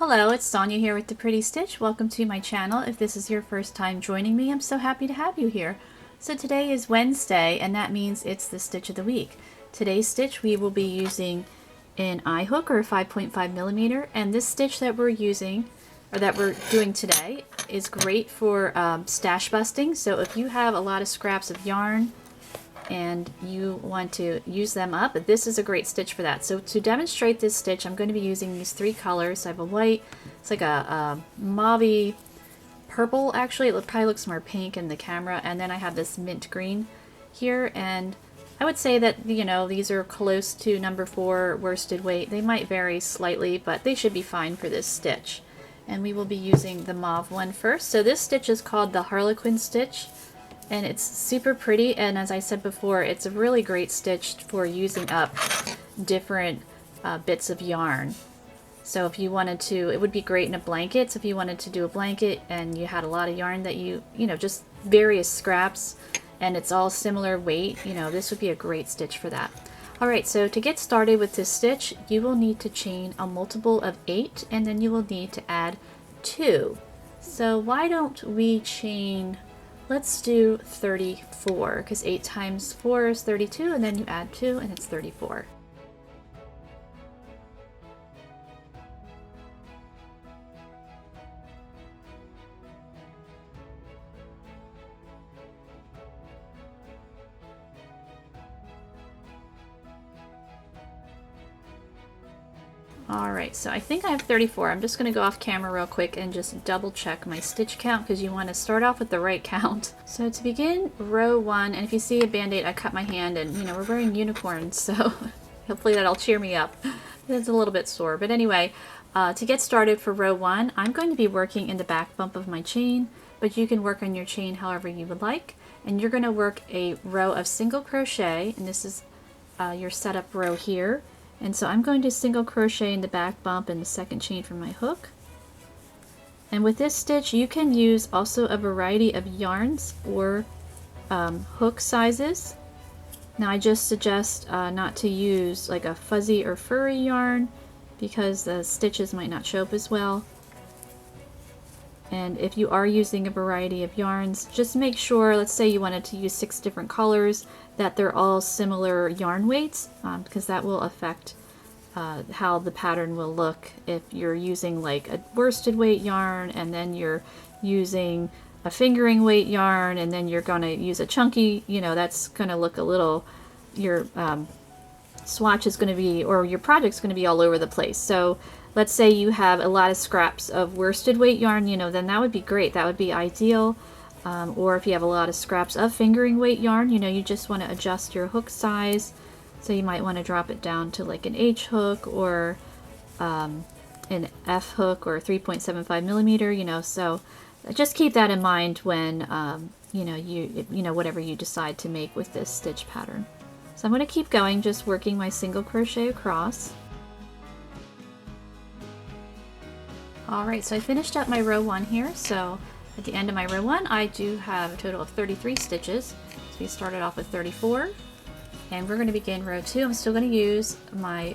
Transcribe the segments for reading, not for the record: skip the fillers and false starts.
Hello, it's Sonia here with The Pretty Stitch. Welcome to my channel. If this is your first time joining me, I'm so happy to have you here. So today is Wednesday, and that means it's the stitch of the week. Today's stitch we will be using an eye hook or 5.5 millimeter, and this stitch that we're using, or that we're doing today, is great for stash busting. So if you have a lot of scraps of yarn and you want to use them up, this is a great stitch for that. So to demonstrate this stitch, I'm going to be using these three colors. I have a white, it's like a mauve purple actually, it probably looks more pink in the camera, and then I have this mint green here, and I would say that, you know, these are close to number 4 worsted weight. They might vary slightly, but they should be fine for this stitch. And we will be using the mauve one first. So this stitch is called the Harlequin stitch, and it's super pretty, and as I said before, it's a really great stitch for using up different bits of yarn. So if you wanted to, it would be great in a blanket. So if you wanted to do a blanket and you had a lot of yarn that you know, just various scraps, and it's all similar weight, you know, this would be a great stitch for that. Alright, so to get started with this stitch, you will need to chain a multiple of 8, and then you will need to add 2. So why don't we chain, let's do 34, because 8 times 4 is 32, and then you add 2 and it's 34. Alright, so I think I have 34. I'm just going to go off camera real quick and just double check my stitch count, because you want to start off with the right count. So to begin row 1, and if you see a band-aid, I cut my hand, and you know, we're wearing unicorns, so hopefully that'll cheer me up. It's a little bit sore, but anyway, to get started for row 1, I'm going to be working in the back bump of my chain, but you can work on your chain however you would like, and you're going to work a row of single crochet, and this is your setup row here. And so I'm going to single crochet in the back bump in the second chain from my hook. And with this stitch, you can use also a variety of yarns or hook sizes. Now I just suggest not to use like a fuzzy or furry yarn, because the stitches might not show up as well. And if you are using a variety of yarns, just make sure, let's say you wanted to use 6 different colors, that they're all similar yarn weights, because that will affect how the pattern will look. If you're using like a worsted weight yarn, and then you're using a fingering weight yarn, and then you're going to use a chunky, you know, that's going to look a little, your swatch is going to be, or your project's going to be all over the place. So let's say you have a lot of scraps of worsted weight yarn, you know, then that would be great. That would be ideal. Or if you have a lot of scraps of fingering weight yarn, you know, you just want to adjust your hook size. So you might want to drop it down to like an H hook or an F hook or 3.75 millimeter, you know. So just keep that in mind when, you know, whatever you decide to make with this stitch pattern. So I'm going to keep going, just working my single crochet across. Alright, so I finished up my row 1 here. So at the end of my row 1, I do have a total of 33 stitches. So we started off with 34, and we're going to begin row 2. I'm still going to use my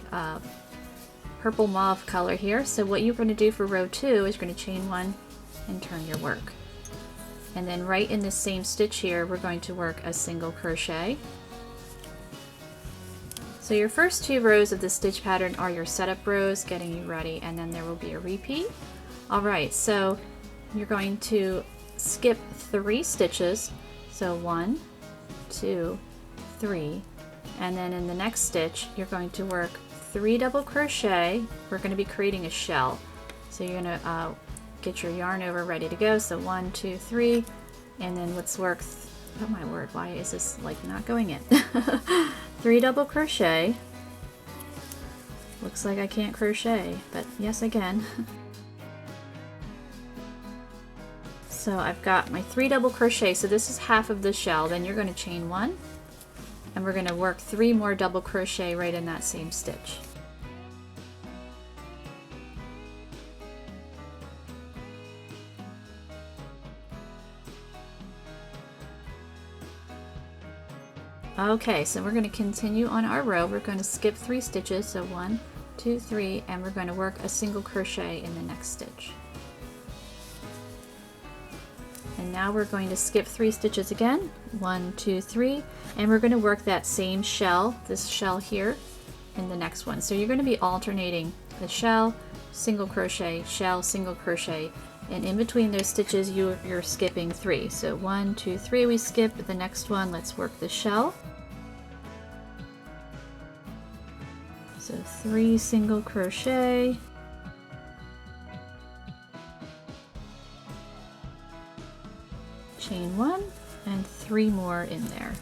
purple mauve color here. So what you're going to do for row 2 is you're going to chain 1 and turn your work. And then right in this same stitch here, we're going to work a single crochet. So your first 2 rows of the stitch pattern are your setup rows, getting you ready, and then there will be a repeat. Alright, so you're going to skip 3 stitches, so 1, 2, 3, and then in the next stitch you're going to work 3 double crochet. We're going to be creating a shell, so you're going to get your yarn over ready to go. So 1, 2, 3, and then let's work, oh my word, why is this like not going in? 3 double crochet. Looks like I can't crochet, but yes I can. So I've got my 3 double crochet, so this is half of the shell. Then you're going to chain 1, and we're going to work 3 more double crochet right in that same stitch. Okay, so we're going to continue on our row. We're going to skip 3 stitches, so 1, 2, 3, and we're going to work a single crochet in the next stitch. And now we're going to skip 3 stitches again, 1, 2, 3, and we're going to work that same shell, this shell here, in the next one. So you're going to be alternating the shell, single crochet, shell, single crochet, and in between those stitches you're skipping 3. So 1, 2, 3 we skip, the next one let's work the shell. So 3 single crochet, chain 1, and 3 more in there.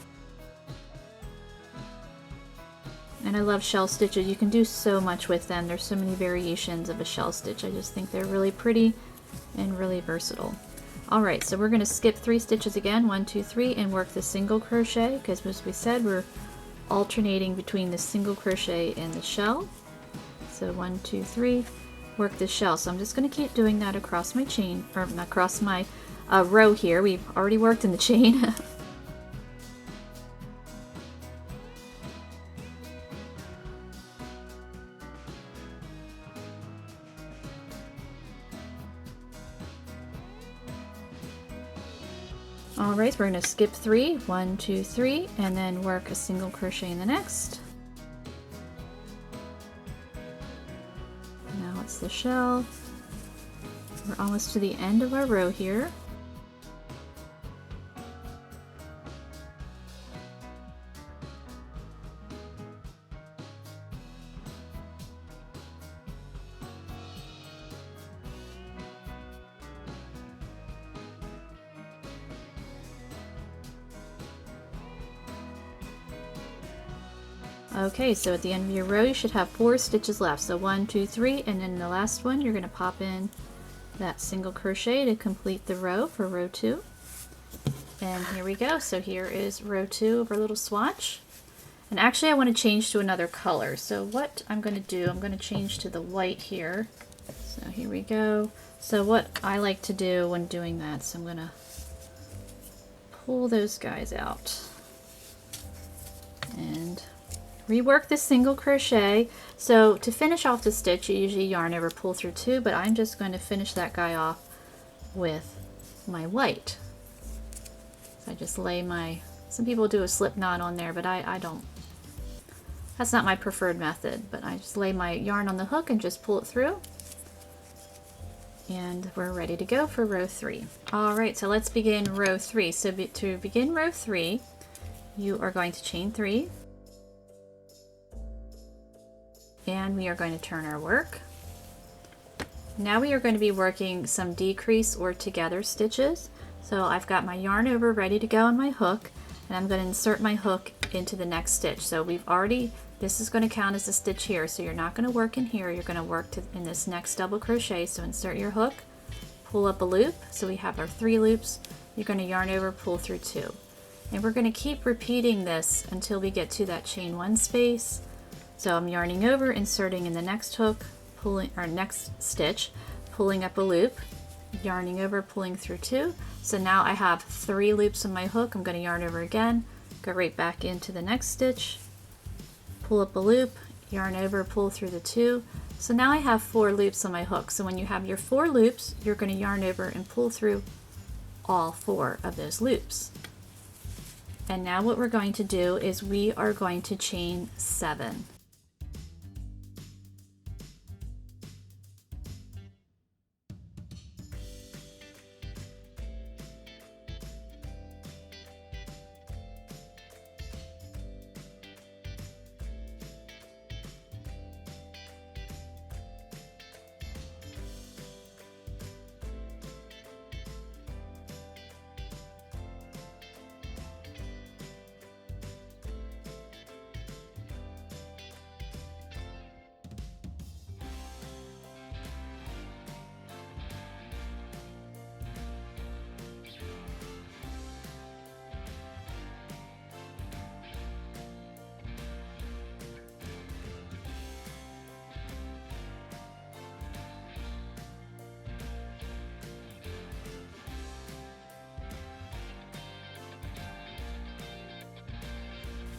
And I love shell stitches. You can do so much with them. There's so many variations of a shell stitch. I just think they're really pretty and really versatile. Alright, so we're going to skip 3 stitches again, 1, 2, 3, and work the single crochet, because as we said, we're alternating between the single crochet and the shell. So 1, 2, 3, work the shell. So I'm just going to keep doing that across my chain, or across my row here. We've already worked in the chain. Alright, so we're going to skip 3, 1, 2, 3, and then work a single crochet in the next. Now it's the shell. We're almost to the end of our row here. Okay, so at the end of your row you should have 4 stitches left. So 1, 2, 3, and then the last one you're going to pop in that single crochet to complete the row for row 2. And here we go. So here is row 2 of our little swatch. And actually I want to change to another color. So what I'm going to do, I'm going to change to the white here. So here we go. So what I like to do when doing that, so I'm going to pull those guys out and rework the single crochet. So to finish off the stitch you usually yarn over, pull through 2, but I'm just going to finish that guy off with my white. So I just lay my, some people do a slip knot on there, but I don't, that's not my preferred method, but I just lay my yarn on the hook and just pull it through. And we're ready to go for row 3. Alright, so let's begin row 3. So to begin row 3, you are going to chain 3. And we are going to turn our work. Now we are going to be working some decrease or together stitches. So I've got my yarn over ready to go on my hook, and I'm going to insert my hook into the next stitch. So we've already, this is going to count as a stitch here, so you're not going to work in here, you're going to work in this next double crochet. So insert your hook, pull up a loop, so we have our 3 loops, you're going to yarn over, pull through 2. And we're going to keep repeating this until we get to that chain 1 space. So I'm yarning over, inserting in the next hook, pulling, or next stitch, pulling up a loop, yarning over, pulling through 2. So now I have 3 loops on my hook. I'm going to yarn over again, go right back into the next stitch, pull up a loop, yarn over, pull through the 2. So now I have 4 loops on my hook. So when you have your 4 loops, you're going to yarn over and pull through all 4 of those loops. And now what we're going to do is we are going to chain 7.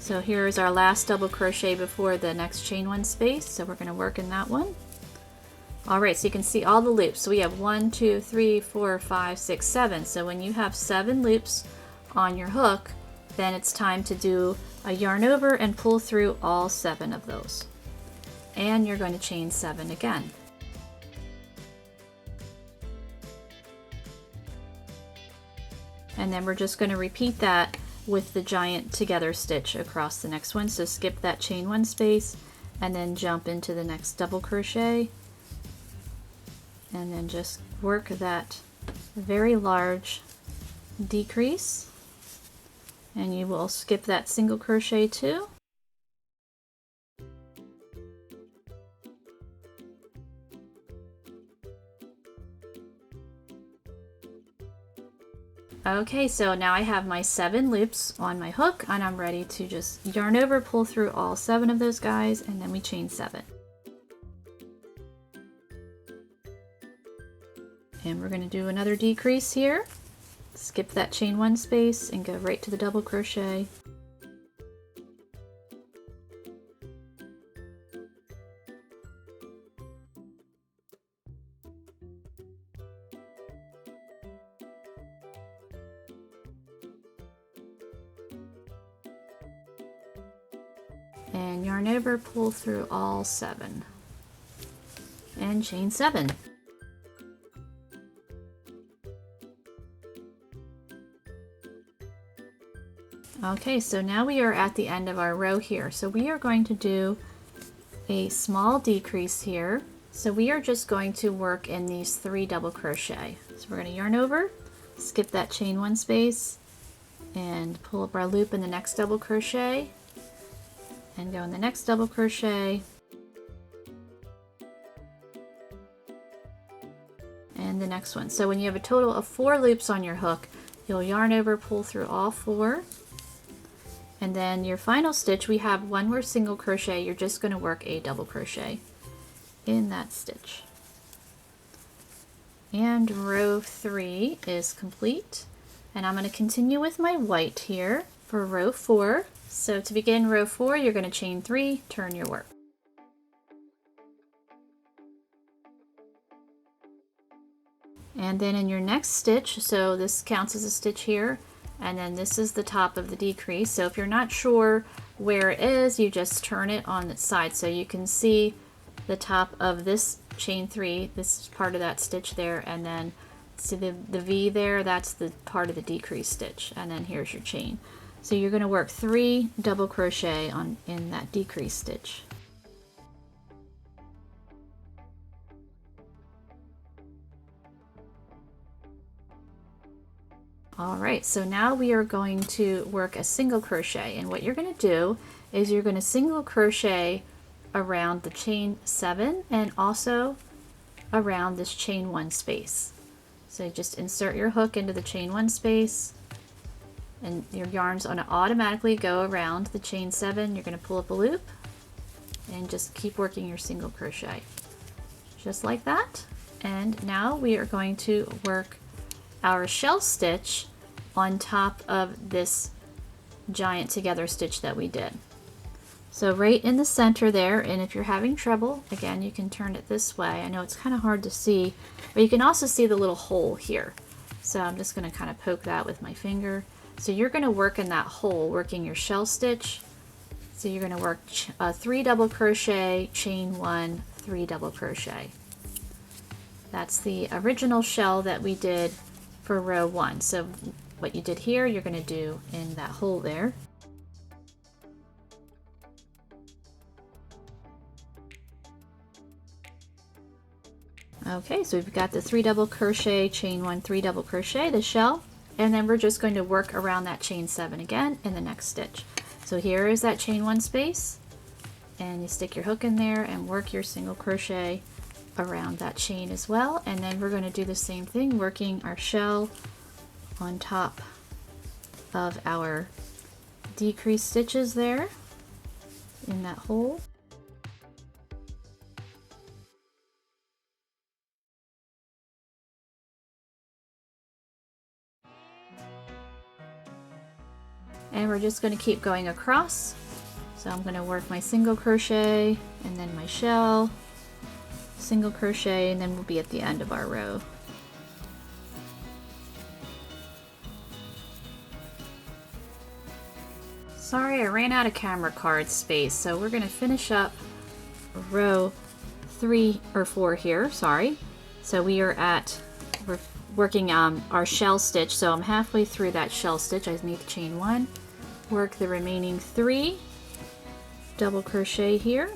So here's our last double crochet before the next chain one space, so we're going to work in that one. Alright, so you can see all the loops. So we have 1, 2, 3, 4, 5, 6, 7. So when you have 7 loops on your hook, then it's time to do a yarn over and pull through all 7 of those. And you're going to chain 7 again. And then we're just going to repeat that with the giant together stitch across the next one. So skip that chain one space and then jump into the next double crochet. And then just work that very large decrease, and you will skip that single crochet too. Okay, so now I have my 7 loops on my hook and I'm ready to just yarn over, pull through all 7 of those guys, and then we chain 7. And we're going to do another decrease here. Skip that chain one space and go right to the double crochet. And yarn over, pull through all 7. And chain 7. Okay, so now we are at the end of our row here. So we are going to do a small decrease here. So we are just going to work in these 3 double crochet. So we're going to yarn over, skip that chain one space, and pull up our loop in the next double crochet, and go in the next double crochet, and the next one. So when you have a total of 4 loops on your hook, you'll yarn over, pull through all 4. And then your final stitch, we have 1 more single crochet. You're just going to work a double crochet in that stitch. And row 3 is complete. And I'm going to continue with my white here for row 4. So to begin row 4, you're going to chain 3, turn your work. And then in your next stitch, so this counts as a stitch here, and then this is the top of the decrease. So if you're not sure where it is, you just turn it on its side. So you can see the top of this chain 3, this is part of that stitch there, and then see the V there, that's the part of the decrease stitch, and then here's your chain. So you're going to work 3 double crochet in that decrease stitch. Alright, so now we are going to work a single crochet, and what you're going to do is you're going to single crochet around the chain 7 and also around this chain 1 space. So just insert your hook into the chain 1 space, and your yarn's going to automatically go around the chain 7. You're going to pull up a loop and just keep working your single crochet just like that. And now we are going to work our shell stitch on top of this giant together stitch that we did. So right in the center there, and if you're having trouble, again, you can turn it this way. I know it's kind of hard to see, but you can also see the little hole here. So I'm just going to kind of poke that with my finger. So you're going to work in that hole, working your shell stitch. So you're going to work 3 double crochet, chain 1, 3 double crochet. That's the original shell that we did for row 1. So what you did here, you're going to do in that hole there. Okay, so we've got the 3 double crochet, chain 1, 3 double crochet, the shell, and then we're just going to work around that chain 7 again in the next stitch. So here is that chain 1 space, and you stick your hook in there and work your single crochet around that chain as well, and then we're going to do the same thing, working our shell on top of our decrease stitches there in that hole. And we're just going to keep going across. So I'm going to work my single crochet and then my shell, single crochet, and then we'll be at the end of our row. Sorry, I ran out of camera card space, so we're going to finish up row 3 or 4 here, sorry. So we're working our shell stitch, so I'm halfway through that shell stitch. I need to chain 1, work the remaining 3, double crochet here,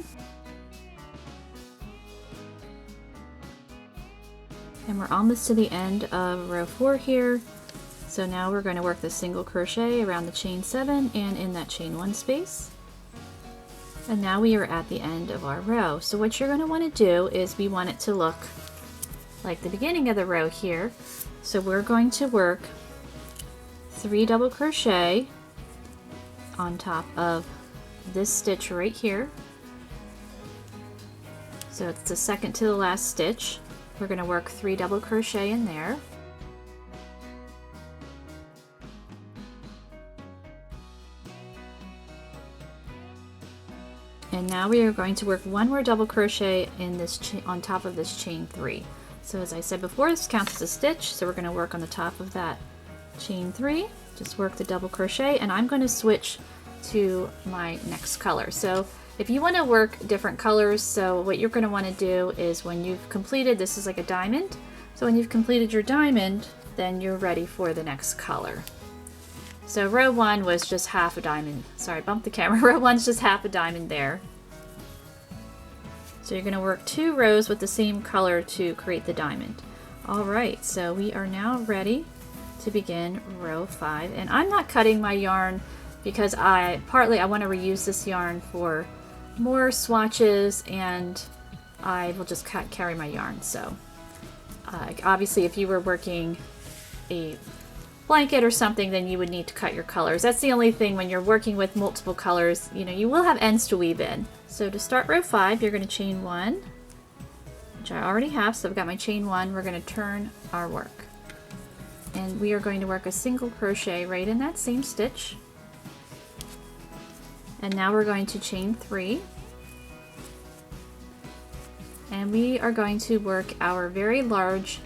and we're almost to the end of row 4 here. So now we're going to work the single crochet around the chain 7 and in that chain 1 space. And now we are at the end of our row. So what you're going to want to do is we want it to look like the beginning of the row here. So we're going to work 3 double crochet on top of this stitch right here. So it's the second to the last stitch. We're going to work 3 double crochet in there. And now we are going to work 1 more double crochet in this on top of this chain 3. So as I said before, this counts as a stitch, so we're going to work on the top of that chain 3, just work the double crochet, and I'm going to switch to my next color. So if you want to work different colors, so what you're going to want to do is when you've completed, this is like a diamond, so when you've completed your diamond, then you're ready for the next color. So row 1 was just half a diamond. Sorry, bumped the camera. Row 1's just half a diamond there. So you're going to work 2 rows with the same color to create the diamond. Alright, so we are now ready to begin row 5. And I'm not cutting my yarn because partly I want to reuse this yarn for more swatches, and I will just carry my yarn. So obviously if you were working a blanket or something, then you would need to cut your colors. That's the only thing when you're working with multiple colors, you know, you will have ends to weave in. So to start row 5, you're going to chain 1, which I already have, so I've got my chain 1. We're going to turn our work. And we are going to work a single crochet right in that same stitch. And now we're going to chain 3. And we are going to work our very large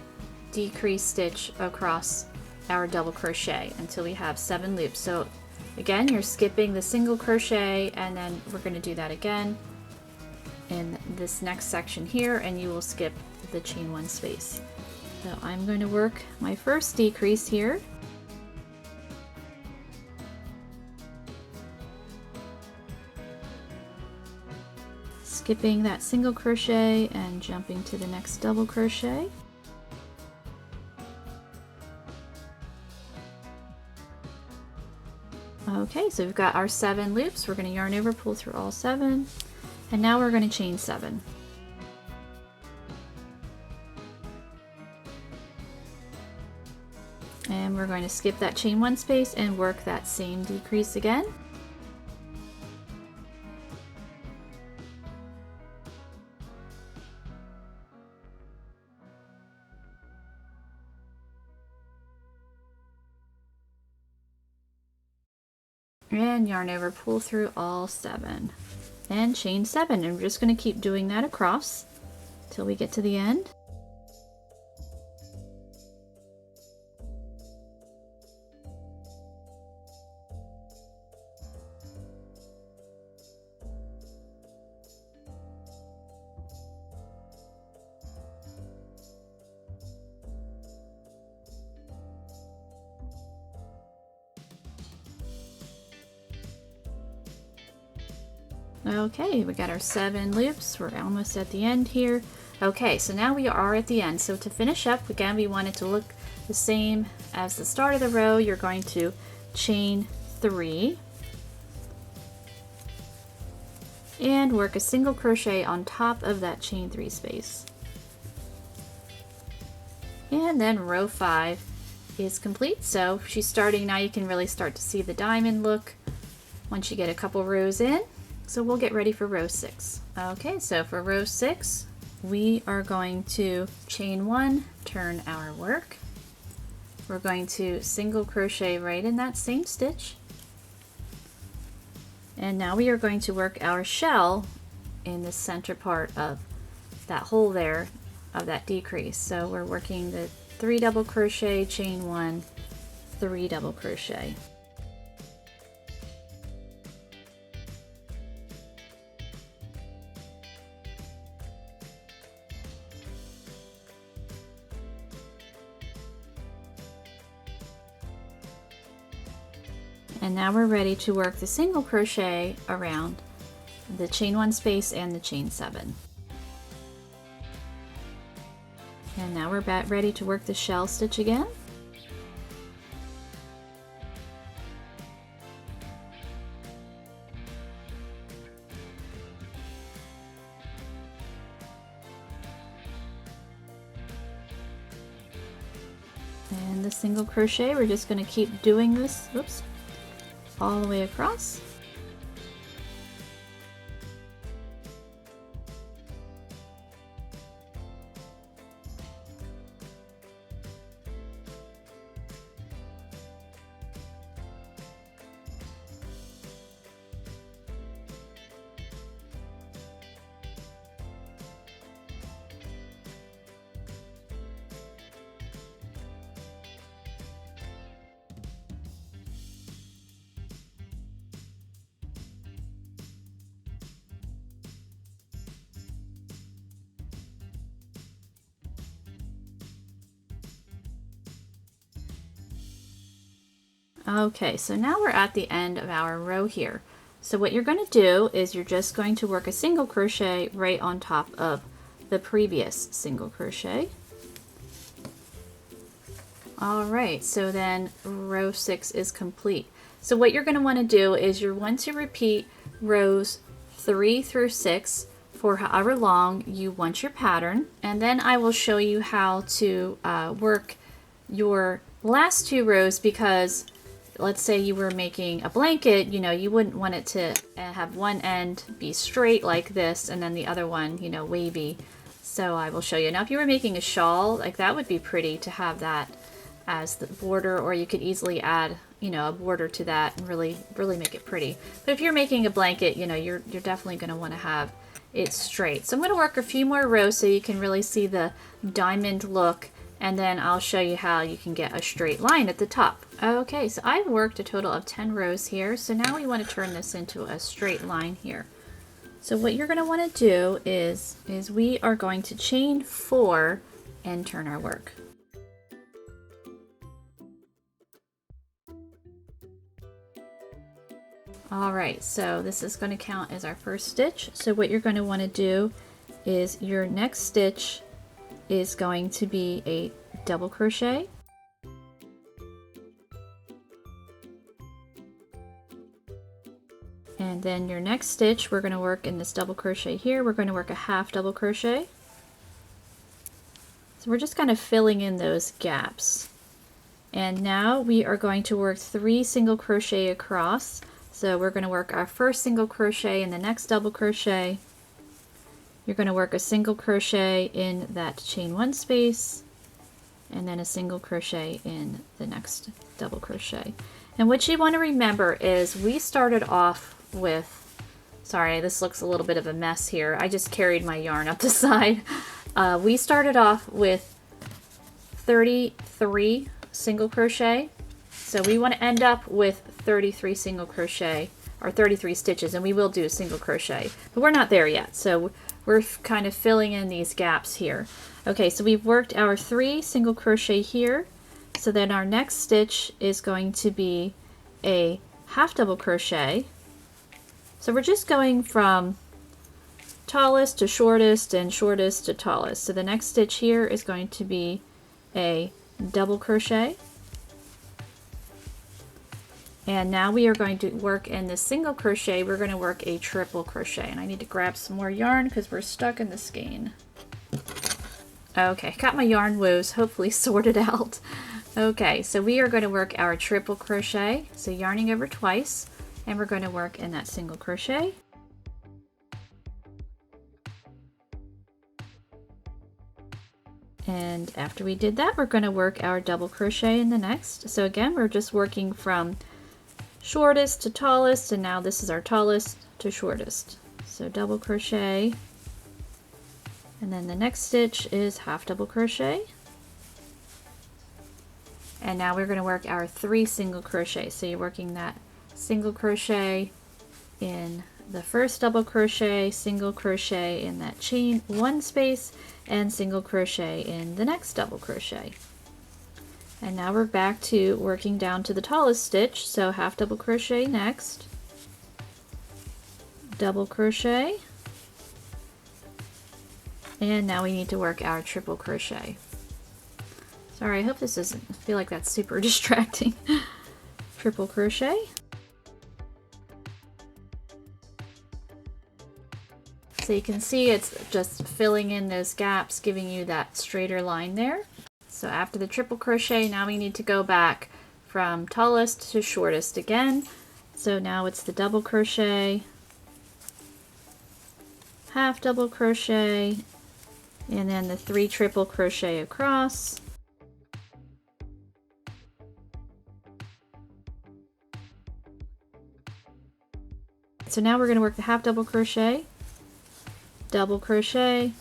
decrease stitch across our double crochet until we have 7 loops. So again, you're skipping the single crochet, and then we're going to do that again in this next section here, and you will skip the chain 1 space. So I'm going to work my first decrease here, skipping that single crochet and jumping to the next double crochet. Okay, so we've got our 7 loops. We're going to yarn over, pull through all 7, and now we're going to chain 7. And we're going to skip that chain 1 space and work that same decrease again. And yarn over, pull through all 7 and chain 7, and we're just going to keep doing that across till we get to the end. Okay, we got our 7 loops. We're almost at the end here. Okay, so now we are at the end. So to finish up, again, we want it to look the same as the start of the row. You're going to chain 3 and work a single crochet on top of that chain 3 space. And then row 5 is complete. So she's starting now. You can really start to see the diamond look once you get a couple rows in. So we'll get ready for row 6. Okay, so for row 6, we are going to chain 1, turn our work. We're going to single crochet right in that same stitch. And now we are going to work our shell in the center part of that hole there of that decrease. So we're working the 3 double crochet, chain 1, 3 double crochet. And now we're ready to work the single crochet around the chain 1 space and the chain 7. And now we're ready to work the shell stitch again. And the single crochet, we're just going to keep doing this, oops, all the way across. Okay, so now we're at the end of our row here. So what you're going to do is you're just going to work a single crochet right on top of the previous single crochet. All right, so then row 6 is complete. So what you're going to want to do is you want to repeat rows 3 through 6 for however long you want your pattern, and then I will show you how to work your last 2 rows, because let's say you were making a blanket, you know, you wouldn't want it to have one end be straight like this and then the other one, you know, wavy. So I will show you. Now if you were making a shawl, like that would be pretty to have that as the border, or you could easily add, you know, a border to that and really make it pretty. But if you're making a blanket, you know, you're definitely going to want to have it straight. So I'm going to work a few more rows so you can really see the diamond look, and then I'll show you how you can get a straight line at the top. Okay, so I've worked a total of 10 rows here, so now we want to turn this into a straight line here. So what you're going to want to do is we are going to chain 4 and turn our work. Alright, so this is going to count as our first stitch. So what you're going to want to do is your next stitch is going to be a double crochet, and then your next stitch we're going to work in this double crochet here, we're going to work a half double crochet. So we're just kind of filling in those gaps, and now we are going to work 3 single crochet across. So we're going to work our first single crochet in the next double crochet. You're going to work a single crochet in that chain 1 space, and then a single crochet in the next double crochet. And what you want to remember is we started off with, sorry, this looks a little bit of a mess here. I just carried my yarn up the side. We started off with 33 single crochet. So we want to end up with 33 single crochet, or 33 stitches, and we will do single crochet, but we're not there yet. So we're kind of filling in these gaps here. Okay, so we've worked our 3 single crochet here. So then our next stitch is going to be a half double crochet. So we're just going from tallest to shortest and shortest to tallest. So the next stitch here is going to be a double crochet. And now we are going to work in the single crochet, we're going to work a triple crochet. And I need to grab some more yarn because we're stuck in the skein. Okay, got my yarn woes hopefully sorted out. Okay, so we are going to work our triple crochet. So yarning over twice, and we're going to work in that single crochet. And after we did that, we're going to work our double crochet in the next. So again, we're just working from shortest to tallest, and now this is our tallest to shortest. So double crochet, and then the next stitch is half double crochet. And now we're going to work our 3 single crochets. So you're working that single crochet in the first double crochet, single crochet in that chain 1 space, and single crochet in the next double crochet. And now we're back to working down to the tallest stitch, so half double crochet next, double crochet, and now we need to work our triple crochet. Sorry, I hope this doesn't feel like that's super distracting. Triple crochet. So you can see it's just filling in those gaps, giving you that straighter line there. So after the triple crochet, now we need to go back from tallest to shortest again. So now it's the double crochet, half double crochet, and then the 3 triple crochet across. So now we're going to work the half double crochet, double crochet,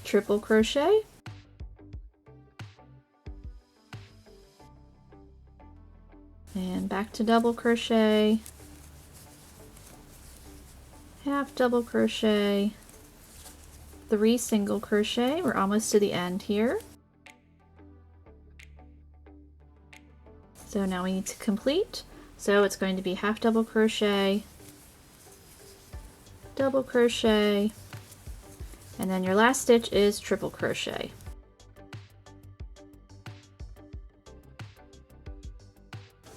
triple crochet, and back to double crochet, half double crochet, 3 single crochet. We're almost to the end here. So now we need to complete. So it's going to be half double crochet, double crochet, and then your last stitch is triple crochet.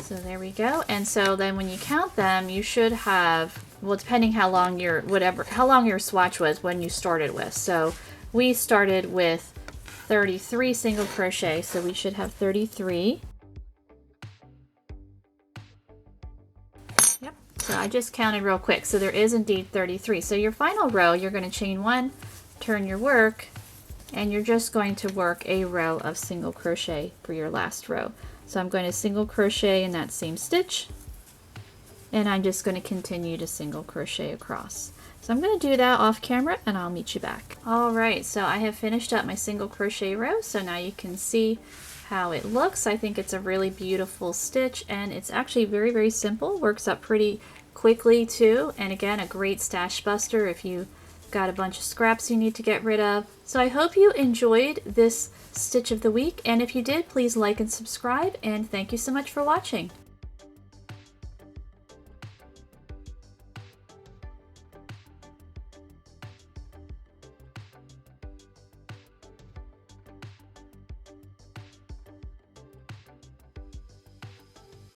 So there we go. And so then when you count them, you should have, well, depending how long your swatch was when you started with. So we started with 33 single crochet, so we should have 33. Yep. So I just counted real quick. So there is indeed 33. So your final row, you're going to chain 1, turn your work, and you're just going to work a row of single crochet for your last row. So I'm going to single crochet in that same stitch, and I'm just going to continue to single crochet across. So I'm going to do that off camera and I'll meet you back. Alright, so I have finished up my single crochet row, so now you can see how it looks. I think it's a really beautiful stitch, and it's actually very, very simple. Works up pretty quickly too, and again, a great stash buster if you got a bunch of scraps you need to get rid of. So I hope you enjoyed this stitch of the week, and if you did, please like and subscribe, and thank you so much for watching.